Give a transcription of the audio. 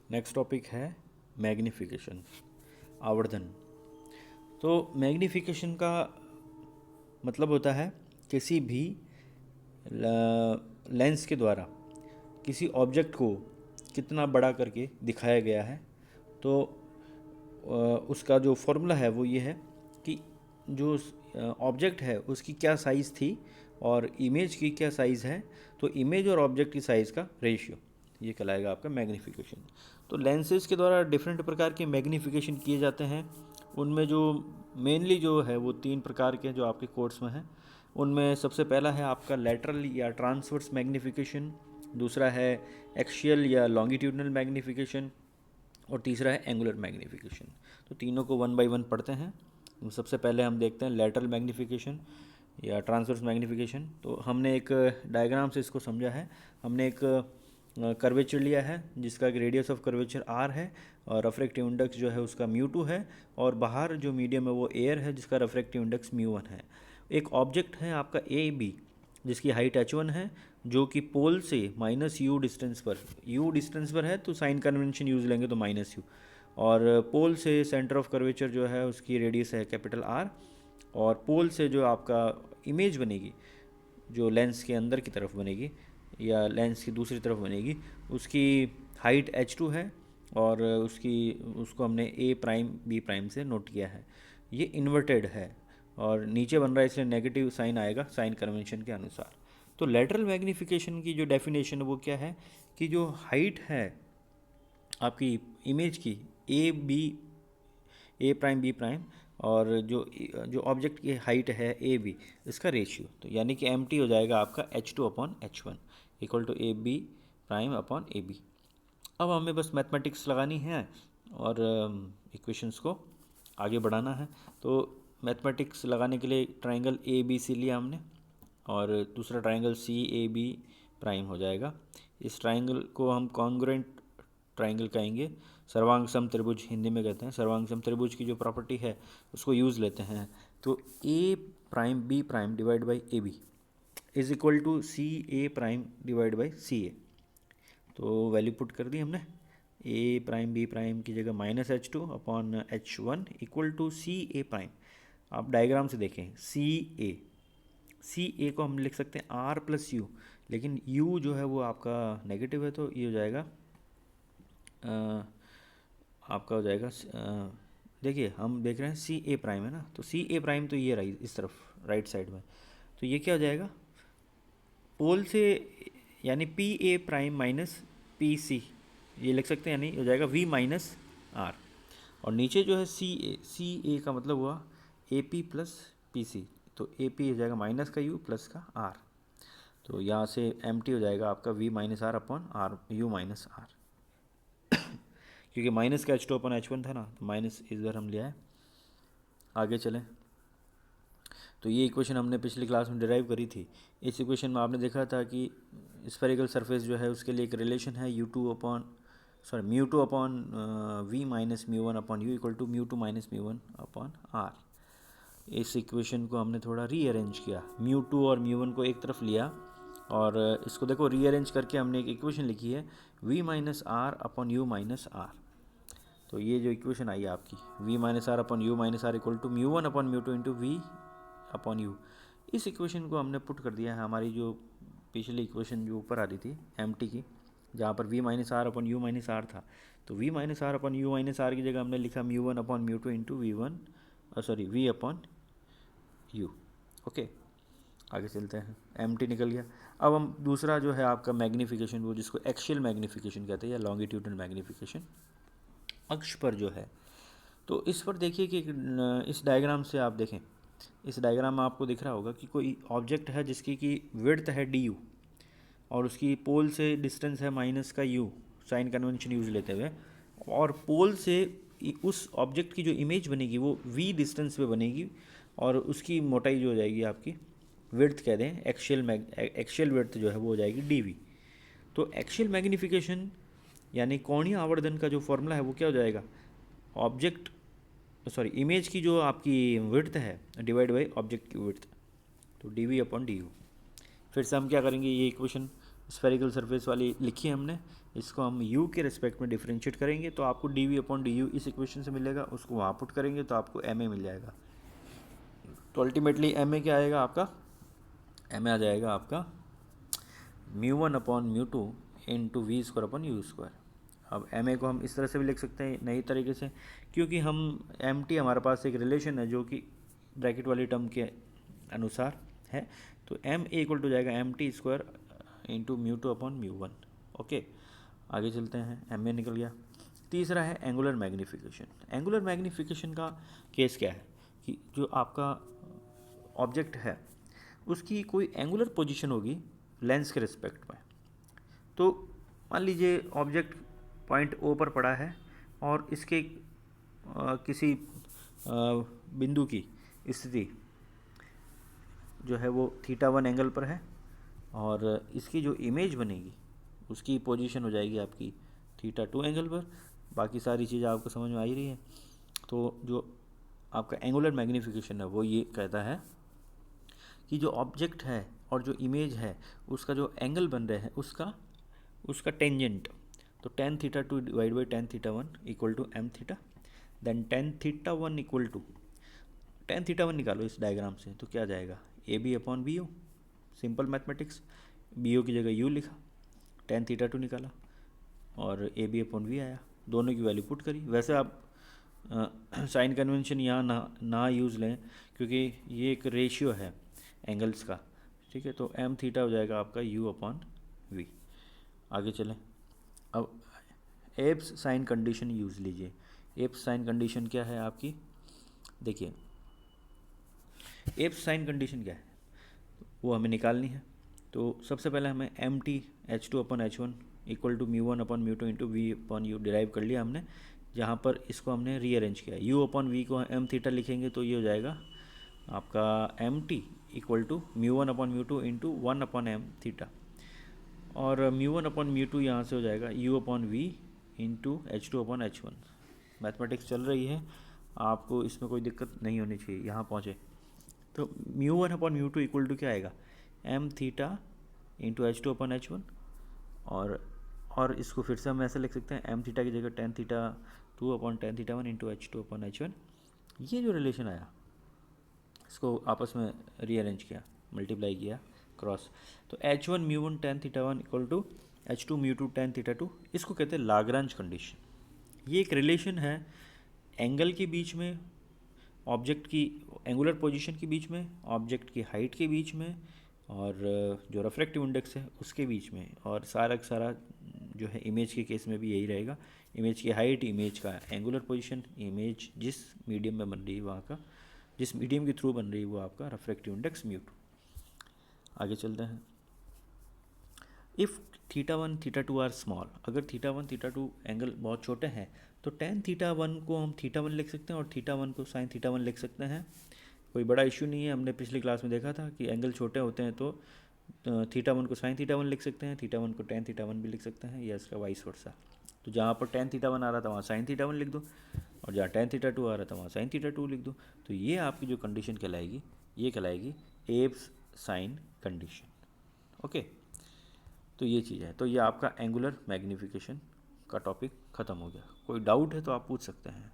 Next topic है magnification, आवर्धन। तो मैग्नीफिकेशन का मतलब होता है किसी भी लेंस के द्वारा किसी ऑब्जेक्ट को कितना बड़ा करके दिखाया गया है। तो उसका जो फॉर्मूला है वो ये है कि जो ऑब्जेक्ट है उसकी क्या साइज़ थी और इमेज की क्या साइज़ है, तो इमेज और ऑब्जेक्ट की साइज़ का रेशियो, ये कहलाएगा आपका मैग्नीफिकेशन। तो लेंसेज के द्वारा डिफरेंट प्रकार के मैग्नीफिकेशन किए जाते हैं। उनमें जो मेनली जो है वो 3 प्रकार के जो आपके कोर्स में हैं। उनमें सबसे पहला है आपका लेटरल या ट्रांसवर्स मैग्नीफिकेशन, दूसरा है एक्शियल या लॉन्गिट्यूडनल मैग्नीफिकेशन, और तीसरा है एंगुलर मैग्नीफिकेशन। तो तीनों को वन बाय वन पढ़ते हैं। सबसे पहले हम देखते हैं लेटरल मैग्नीफिकेशन या ट्रांसवर्स मैग्नीफिकेशन। तो हमने एक डायग्राम से इसको समझा है। हमने एक कर्वेचर लिया है जिसका रेडियस ऑफ कर्वेचर r है और रिफ्रैक्टिव इंडेक्स जो है उसका μ2 है, और बाहर जो मीडियम है वो एयर है जिसका रिफ्रैक्टिव इंडेक्स μ1 है। एक ऑब्जेक्ट है आपका ए बी जिसकी हाइट h1 है, जो कि पोल से -u डिस्टेंस पर है तो साइन कन्वेंशन यूज़ लेंगे तो -u, और पोल से सेंटर ऑफ कर्वेचर जो है उसकी रेडियस है कैपिटल R, और पोल से जो आपका इमेज बनेगी जो लेंस के अंदर की तरफ बनेगी या लेंस की दूसरी तरफ बनेगी उसकी हाइट h2 है, और उसको हमने a प्राइम b प्राइम से नोट किया है। ये इन्वर्टेड है और नीचे बन रहा है इसलिए नेगेटिव साइन आएगा साइन कन्वेंशन के अनुसार। तो लेटरल मैग्नीफिकेशन की जो डेफिनेशन है वो क्या है कि जो हाइट है आपकी इमेज की ए प्राइम बी प्राइम, और जो जो ऑब्जेक्ट की हाइट है ए बी, इसका रेशियो, तो यानी कि एम टी हो जाएगा आपका h2 upon h1 equal to A B prime upon A B. अब हमें बस मैथमेटिक्स लगानी है और इक्वेशंस को आगे बढ़ाना है। तो मैथमेटिक्स लगाने के लिए ट्राइंगल ए बी सी लिया हमने, और दूसरा triangle C A B prime हो जाएगा। इस ट्राइंगल को हम कॉन्ग्रुएंट ट्राइंगल कहेंगे, सर्वांग सम त्रिभुज हिंदी में कहते हैं। सर्वांग सम त्रिभुज की जो प्रॉपर्टी है उसको यूज़ लेते हैं। तो A prime B prime divide by A B is equal to C A prime divide by C A. तो वैल्यू पुट कर दी हमने, ए प्राइम बी प्राइम की जगह -h2 upon h1 equal to C A prime. आप diagram से देखें C A को हम लिख सकते हैं आर प्लस यू, लेकिन यू जो है वो आपका नेगेटिव है तो ये हो जाएगा आपका हो जाएगा देखिए हम देख रहे हैं सी ए प्राइम है ना, तो सी ए प्राइम तो ये रही इस तरफ राइट साइड में, तो ये क्या हो जाएगा पोल से, यानी P A prime minus P C, ये लिख सकते हैं, यानी हो जाएगा वी माइनस आर। और नीचे जो है सी ए का मतलब हुआ A P plus P C, तो ए पी हो जाएगा माइनस का यू प्लस का आर, तो यहाँ से एम टी हो जाएगा आपका V minus R upon R U minus R, क्योंकि माइनस का h2 अपॉन h1 था ना, तो माइनस इस बार हम लिया है। आगे चलें तो ये इक्वेशन हमने पिछली क्लास में डिराइव करी थी। इस इक्वेशन में आपने देखा था कि स्फेरिकल सरफेस जो है उसके लिए एक रिलेशन है μ2 upon v minus μ1 upon u equal to μ2 minus μ1 upon r। इस इक्वेशन को हमने थोड़ा रीअरेंज किया, μ2 और μ1 को एक तरफ लिया, और इसको देखो रीअरेंज करके हमने एक इक्वेशन लिखी है v minus R upon U minus R. तो ये जो इक्वेशन आई है आपकी v minus R upon U minus R equal to μ1 upon μ2 into V upon U, इस इक्वेशन को हमने पुट कर दिया है हमारी जो पिछली इक्वेशन जो ऊपर आ रही थी एम टी की, जहाँ पर v minus R upon U minus R था, तो v minus R upon U minus R की जगह हमने लिखा μ1 upon μ2 into v upon U. Okay, आगे चलते हैं, एम टी निकल गया। अब हम दूसरा जो है आपका मैग्नीफिकेशन, वो जिसको एक्शियल मैग्नीफिकेशन कहते हैं या लॉन्गिट्यूडनल मैग्नीफिकेशन, अक्ष पर जो है। तो इस पर देखिए कि इस डायग्राम से आप देखें, इस डायग्राम में आपको दिख रहा होगा कि कोई ऑब्जेक्ट है जिसकी की विड्थ है डी यू, और उसकी पोल से डिस्टेंस है माइनस का यू साइन कन्वेंशन यूज लेते हुए, और पोल से उस ऑब्जेक्ट की जो इमेज बनेगी वो वी डिस्टेंस पे बनेगी, और उसकी मोटाई जो हो जाएगी आपकी विड्थ कह दें, एक्शियल विड्थ जो है वो हो जाएगी डी वी। तो एक्शियल मैग्नीफिकेशन यानी कोणीय आवर्धन का जो फॉर्मूला है वो क्या हो जाएगा, इमेज की जो आपकी विड्थ है डिवाइड बाई ऑब्जेक्ट की विड्थ, तो D V upon D U. फिर से हम क्या करेंगे, ये इक्वेशन स्फेरिकल सरफेस वाली लिखी है हमने, इसको हम u के रिस्पेक्ट में डिफरेंशिएट करेंगे तो आपको dv/du इस इक्वेशन से मिलेगा, उसको वहाँ पुट करेंगे तो आपको ma मिल जाएगा। तो अल्टीमेटली ma क्या आएगा आपका, ma आ जाएगा आपका μ1/μ2 इंटू v²/u²। अब ma को हम इस तरह से भी लिख सकते हैं नई तरीके से, क्योंकि हम mt हमारे पास एक रिलेशन है जो कि ब्रैकेट वाली टर्म के अनुसार है, तो ma इक्वल टू जाएगा mt² इंटू μ2/μ1। ओके, आगे चलते हैं, ma निकल गया। तीसरा है एंगुलर मैग्नीफिकेशन। एंगुलर मैग्नीफिकेशन का केस क्या है कि जो आपका ऑब्जेक्ट है उसकी कोई एंगुलर पोजीशन होगी लेंस के रिस्पेक्ट में। तो मान लीजिए ऑब्जेक्ट पॉइंट ओ पर पड़ा है और इसके किसी बिंदु की स्थिति जो है वो θ1 एंगल पर है और इसकी जो इमेज बनेगी उसकी पोजीशन हो जाएगी आपकी θ2 एंगल पर। बाकी सारी चीज़ें आपको समझ में आ ही रही है। तो जो आपका एंगुलर मैग्नीफिकेशन है वो ये कहता है कि जो ऑब्जेक्ट है और जो इमेज है उसका जो एंगल बन रहा है उसका टेंजेंट, तो tan θ2 divide by tan θ1 equal to m theta, then tan θ1 equal to tan θ1 निकालो इस डायग्राम से तो क्या आ जाएगा ab/bu, सिंपल मैथमेटिक्स, bu की जगह u लिखा, tan θ2 निकाला और ab/v आया, दोनों की वैल्यू पुट करी। वैसे आप साइन कन्वेंशन यहाँ ना यूज़ लें क्योंकि ये एक रेशियो है एंगल्स का, ठीक है। तो m थीटा हो जाएगा आपका u/v। आगे चलें, अब एब्स साइन कंडीशन यूज़ लीजिए। एब्स साइन कंडीशन क्या है आपकी, देखिए एब्स साइन कंडीशन क्या है वो हमें निकालनी है। तो सबसे पहले हमें mt h2/h1 equal to μ1/μ2 into v/u derive कर लिया हमने, जहाँ पर इसको हमने रीअरेंज किया, u/v को m थीटा लिखेंगे तो ये हो जाएगा आपका mt equal to μ1/μ2 into 1/m theta, और μ1/μ2 यहाँ से हो जाएगा u/v इंटू h2/h1। मैथमेटिक्स चल रही है, आपको इसमें कोई दिक्कत नहीं होनी चाहिए यहाँ पहुँचे। तो μ1/μ2 इक्वल टू क्या आएगा m थीटा इंटू h2/h1, और इसको फिर से हम ऐसे लिख सकते हैं m थीटा की जगह tan θ2/tan θ1 इंटू h2/h1। ये जो रिलेशन आया इसको आपस में रीअरेंज किया, मल्टीप्लाई किया क्रॉस, तो h1 μ1 tan θ1 equal to h2 μ2 tan θ2, इसको कहते हैं लाग्रांज कंडीशन। ये एक रिलेशन है एंगल के बीच में, ऑब्जेक्ट की एंगुलर पोजीशन के बीच में, ऑब्जेक्ट की हाइट के बीच में, और जो रिफ्रैक्टिव इंडेक्स है उसके बीच में, और सारा का सारा जो है इमेज के केस में भी यही रहेगा। इमेज की हाइट, इमेज का एंगुलर पोजीशन, इमेज जिस मीडियम में बन रही है वहाँ का, जिस मीडियम के थ्रू बन रही है वो आपका रिफ्रैक्टिव इंडेक्स μ2। आगे चलते हैं, इफ़ θ1 θ2 आर स्मॉल, अगर θ1 θ2 एंगल बहुत छोटे हैं तो tan θ1 को हम θ1 लिख सकते हैं और θ1 को sin θ1 लिख सकते हैं, कोई बड़ा इशू नहीं है। हमने पिछली क्लास में देखा था कि एंगल छोटे होते हैं तो θ1 को sin θ1 लिख सकते हैं, θ1 को tan θ1 भी लिख सकते हैं, या इसका वाइस वर्सा। तो जहाँ पर tan θ1 आ रहा था वहाँ sin θ1 लिख दो, और जहाँ tan θ2 आ रहा था वहाँ sin θ2 लिख दो। तो ये आपकी जो कंडीशन कहलाएगी, ये कहलाएगी एब्स साइन कंडीशन। ओके, तो ये चीज़ है। तो ये आपका एंगुलर मैग्नीफिकेशन का टॉपिक ख़त्म हो गया। कोई डाउट है तो आप पूछ सकते हैं।